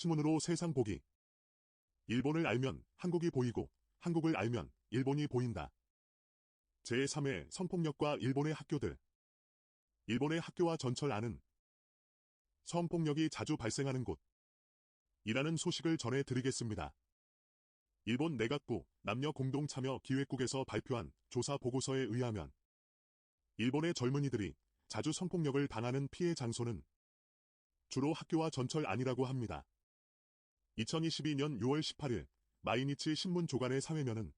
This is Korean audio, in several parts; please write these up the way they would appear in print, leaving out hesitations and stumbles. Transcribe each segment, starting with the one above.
신문으로 세상 보기. 일본을 알면 한국이 보이고 한국을 알면 일본이 보인다. 제3회 성폭력과 일본의 학교들. 일본의 학교와 전철 안은 성폭력이 자주 발생하는 곳. 이라는 소식을 전해드리겠습니다. 일본 내각부 남녀공동참여기획국에서 발표한 조사 보고서에 의하면 일본의 젊은이들이 자주 성폭력을 당하는 피해 장소는 주로 학교와 전철 안이라고 합니다. 2022년 6월 18일 마이니치 신문 조간의 사회면은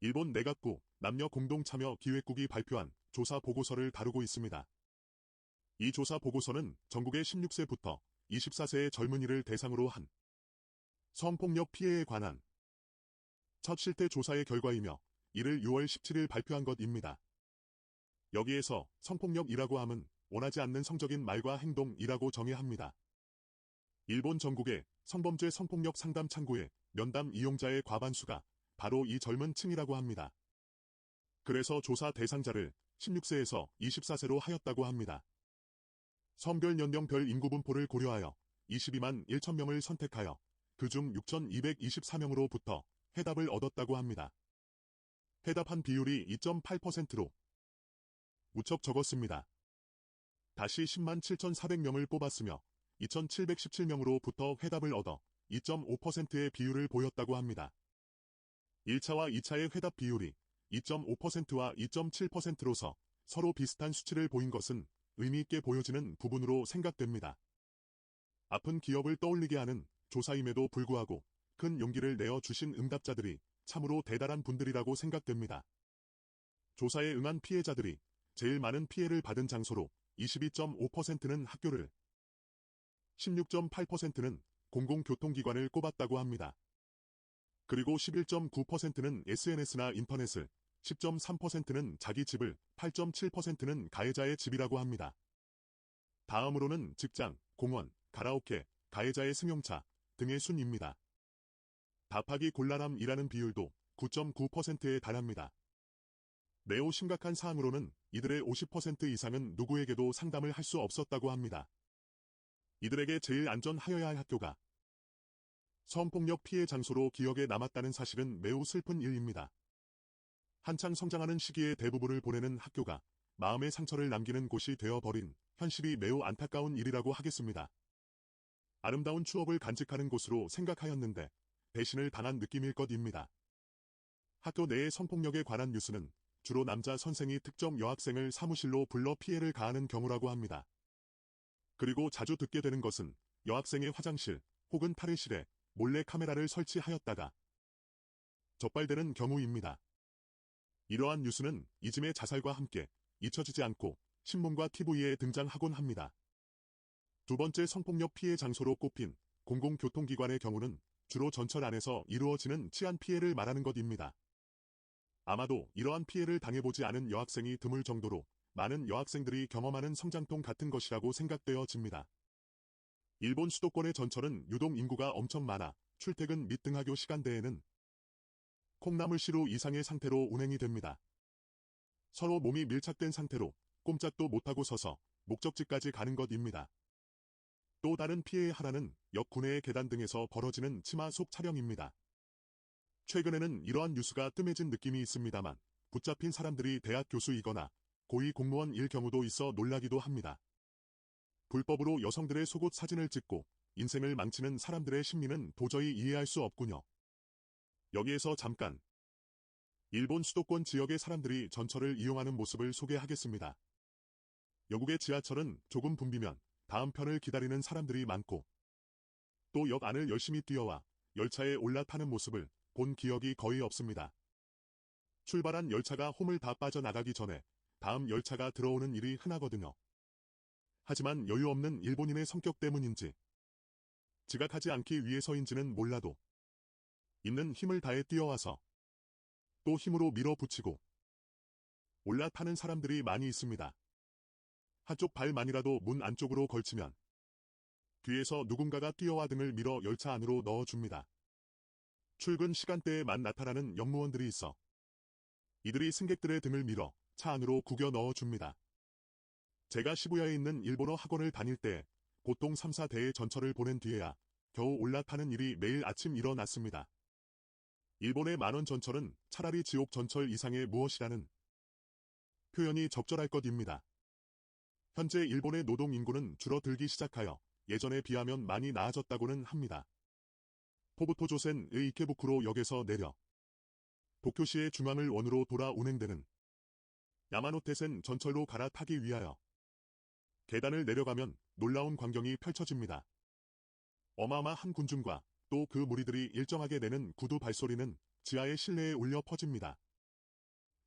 일본 내각부 남녀공동참여기획국이 발표한 조사 보고서를 다루고 있습니다. 이 조사 보고서는 전국의 16세부터 24세의 젊은이를 대상으로 한 성폭력 피해에 관한 첫 실태 조사의 결과이며 이를 6월 17일 발표한 것입니다. 여기에서 성폭력이라고 함은 원하지 않는 성적인 말과 행동이라고 정의합니다. 일본 전국의 성범죄 성폭력 상담 창구의 면담 이용자의 과반수가 바로 이 젊은 층이라고 합니다. 그래서 조사 대상자를 16세에서 24세로 하였다고 합니다. 성별 연령별 인구분포를 고려하여 22만 1천명을 선택하여 그중 6,224명으로부터 해답을 얻었다고 합니다. 해답한 비율이 2.8%로 무척 적었습니다. 다시 10만 7,400명을 뽑았으며 2,717명으로부터 해답을 얻어 2.5%의 비율을 보였다고 합니다. 1차와 2차의 회답 비율이 2.5%와 2.7%로서 서로 비슷한 수치를 보인 것은 의미있게 보여지는 부분으로 생각됩니다. 아픈 기억을 떠올리게 하는 조사임에도 불구하고 큰 용기를 내어 주신 응답자들이 참으로 대단한 분들이라고 생각됩니다. 조사에 응한 피해자들이 제일 많은 피해를 받은 장소로 22.5%는 학교를, 16.8%는 공공교통기관을 꼽았다고 합니다. 그리고 11.9%는 SNS나 인터넷을, 10.3%는 자기 집을, 8.7%는 가해자의 집이라고 합니다. 다음으로는 직장, 공원, 가라오케, 가해자의 승용차 등의 순입니다. 답하기 곤란함이라는 비율도 9.9%에 달합니다. 매우 심각한 사항으로는 이들의 50% 이상은 누구에게도 상담을 할 수 없었다고 합니다. 이들에게 제일 안전하여야 할 학교가 성폭력 피해 장소로 기억에 남았다는 사실은 매우 슬픈 일입니다. 한창 성장하는 시기에 대부분을 보내는 학교가 마음의 상처를 남기는 곳이 되어버린 현실이 매우 안타까운 일이라고 하겠습니다. 아름다운 추억을 간직하는 곳으로 생각하였는데 배신을 당한 느낌일 것입니다. 학교 내의 성폭력에 관한 뉴스는 주로 남자 선생이 특정 여학생을 사무실로 불러 피해를 가하는 경우라고 합니다. 그리고 자주 듣게 되는 것은 여학생의 화장실 혹은 탈의실에 몰래 카메라를 설치하였다가 적발되는 경우입니다. 이러한 뉴스는 이즘의 자살과 함께 잊혀지지 않고 신문과 TV에 등장하곤 합니다. 두 번째 성폭력 피해 장소로 꼽힌 공공교통기관의 경우는 주로 전철 안에서 이루어지는 치안 피해를 말하는 것입니다. 아마도 이러한 피해를 당해보지 않은 여학생이 드물 정도로 많은 여학생들이 경험하는 성장통 같은 것이라고 생각되어집니다. 일본 수도권의 전철은 유동 인구가 엄청 많아 출퇴근 및 등하교 시간대에는 콩나물시루 이상의 상태로 운행이 됩니다. 서로 몸이 밀착된 상태로 꼼짝도 못하고 서서 목적지까지 가는 것입니다. 또 다른 피해의 하나는 역 구내의 계단 등에서 벌어지는 치마 속 촬영입니다. 최근에는 이러한 뉴스가 뜸해진 느낌이 있습니다만 붙잡힌 사람들이 대학 교수이거나 고위 공무원일 경우도 있어 놀라기도 합니다. 불법으로 여성들의 속옷 사진을 찍고 인생을 망치는 사람들의 심리는 도저히 이해할 수 없군요. 여기에서 잠깐 일본 수도권 지역의 사람들이 전철을 이용하는 모습을 소개하겠습니다. 영국의 지하철은 조금 붐비면 다음 편을 기다리는 사람들이 많고 또 역 안을 열심히 뛰어와 열차에 올라타는 모습을 본 기억이 거의 없습니다. 출발한 열차가 홈을 다 빠져나가기 전에 다음 열차가 들어오는 일이 흔하거든요. 하지만 여유 없는 일본인의 성격 때문인지 지각하지 않기 위해서인지는 몰라도 있는 힘을 다해 뛰어와서 또 힘으로 밀어붙이고 올라타는 사람들이 많이 있습니다. 한쪽 발만이라도 문 안쪽으로 걸치면 뒤에서 누군가가 뛰어와 등을 밀어 열차 안으로 넣어줍니다. 출근 시간대에만 나타나는 역무원들이 있어 이들이 승객들의 등을 밀어 차 안으로 구겨 넣어줍니다. 제가 시부야에 있는 일본어 학원을 다닐 때 보통 3, 4대의 전철을 보낸 뒤에야 겨우 올라타는 일이 매일 아침 일어났습니다. 일본의 만원 전철은 차라리 지옥 전철 이상의 무엇이라는 표현이 적절할 것입니다. 현재 일본의 노동 인구는 줄어들기 시작하여 예전에 비하면 많이 나아졌다고는 합니다. 포부토조센의 이케부쿠로 역에서 내려 도쿄시의 중앙을 원으로 돌아 운행되는 야마노테센 전철로 갈아타기 위하여 계단을 내려가면 놀라운 광경이 펼쳐집니다. 어마어마한 군중과 또 그 무리들이 일정하게 내는 구두 발소리는 지하의 실내에 울려 퍼집니다.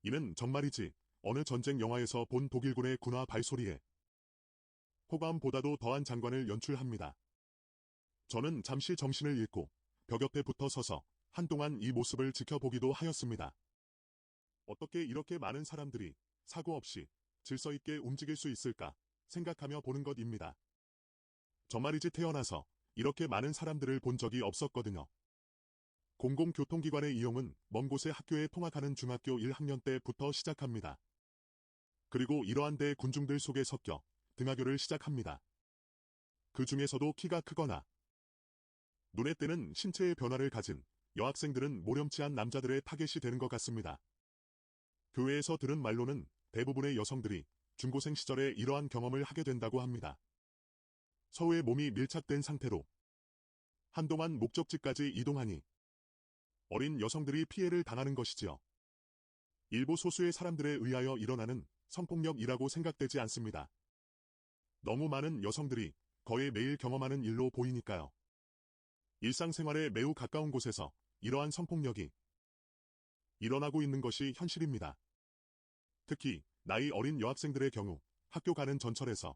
이는 정말이지 어느 전쟁 영화에서 본 독일군의 군화 발소리에 호감보다도 더한 장관을 연출합니다. 저는 잠시 정신을 잃고 벽 옆에 붙어 서서 한동안 이 모습을 지켜보기도 하였습니다. 어떻게 이렇게 많은 사람들이 사고 없이 질서 있게 움직일 수 있을까 생각하며 보는 것입니다. 정말이지 태어나서 이렇게 많은 사람들을 본 적이 없었거든요. 공공교통기관의 이용은 먼 곳의 학교에 통학하는 중학교 1학년 때부터 시작합니다. 그리고 이러한 데 군중들 속에 섞여 등하교를 시작합니다. 그 중에서도 키가 크거나 눈에 띄는 신체의 변화를 가진 여학생들은 모렴치한 남자들의 타겟이 되는 것 같습니다. 교회에서 들은 말로는 대부분의 여성들이 중고생 시절에 이러한 경험을 하게 된다고 합니다. 서로의 몸이 밀착된 상태로 한동안 목적지까지 이동하니 어린 여성들이 피해를 당하는 것이지요. 일부 소수의 사람들에 의하여 일어나는 성폭력이라고 생각되지 않습니다. 너무 많은 여성들이 거의 매일 경험하는 일로 보이니까요. 일상생활에 매우 가까운 곳에서 이러한 성폭력이 일어나고 있는 것이 현실입니다. 특히 나이 어린 여학생들의 경우 학교 가는 전철에서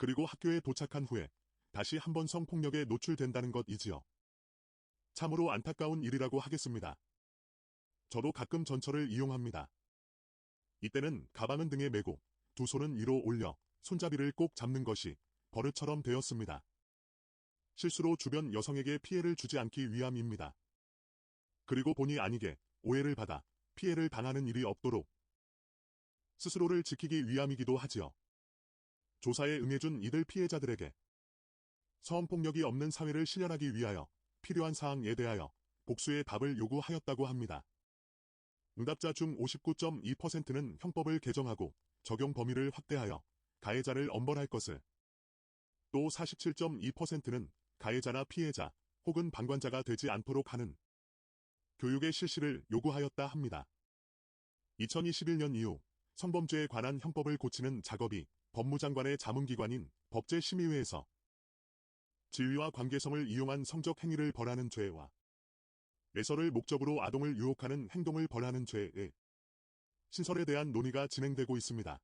그리고 학교에 도착한 후에 다시 한번 성폭력에 노출된다는 것이지요. 참으로 안타까운 일이라고 하겠습니다. 저도 가끔 전철을 이용합니다. 이때는 가방은 등에 메고 두 손은 위로 올려 손잡이를 꼭 잡는 것이 버릇처럼 되었습니다. 실수로 주변 여성에게 피해를 주지 않기 위함입니다. 그리고 본의 아니게 오해를 받아 피해를 당하는 일이 없도록 스스로를 지키기 위함이기도 하지요. 조사에 응해준 이들 피해자들에게 성폭력이 없는 사회를 실현하기 위하여 필요한 사항에 대하여 복수의 답을 요구하였다고 합니다. 응답자 중 59.2%는 형법을 개정하고 적용 범위를 확대하여 가해자를 엄벌할 것을, 또 47.2%는 가해자나 피해자 혹은 방관자가 되지 않도록 하는 교육의 실시를 요구하였다 합니다. 2021년 이후 성범죄에 관한 형법을 고치는 작업이 법무장관의 자문기관인 법제심의회에서 지위와 관계성을 이용한 성적 행위를 벌하는 죄와 매설을 목적으로 아동을 유혹하는 행동을 벌하는 죄의 신설에 대한 논의가 진행되고 있습니다.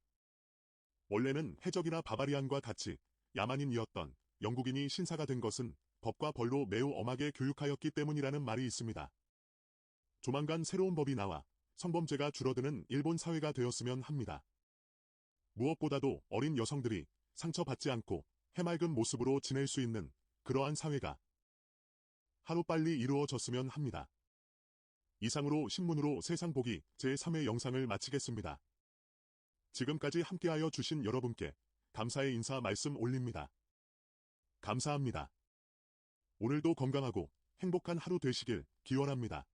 원래는 해적이나 바바리안과 같이 야만인이었던 영국인이 신사가 된 것은 법과 벌로 매우 엄하게 교육하였기 때문이라는 말이 있습니다. 조만간 새로운 법이 나와 성범죄가 줄어드는 일본 사회가 되었으면 합니다. 무엇보다도 어린 여성들이 상처받지 않고 해맑은 모습으로 지낼 수 있는 그러한 사회가 하루빨리 이루어졌으면 합니다. 이상으로 신문으로 세상 보기 제3회 영상을 마치겠습니다. 지금까지 함께하여 주신 여러분께 감사의 인사 말씀 올립니다. 감사합니다. 오늘도 건강하고 행복한 하루 되시길 기원합니다.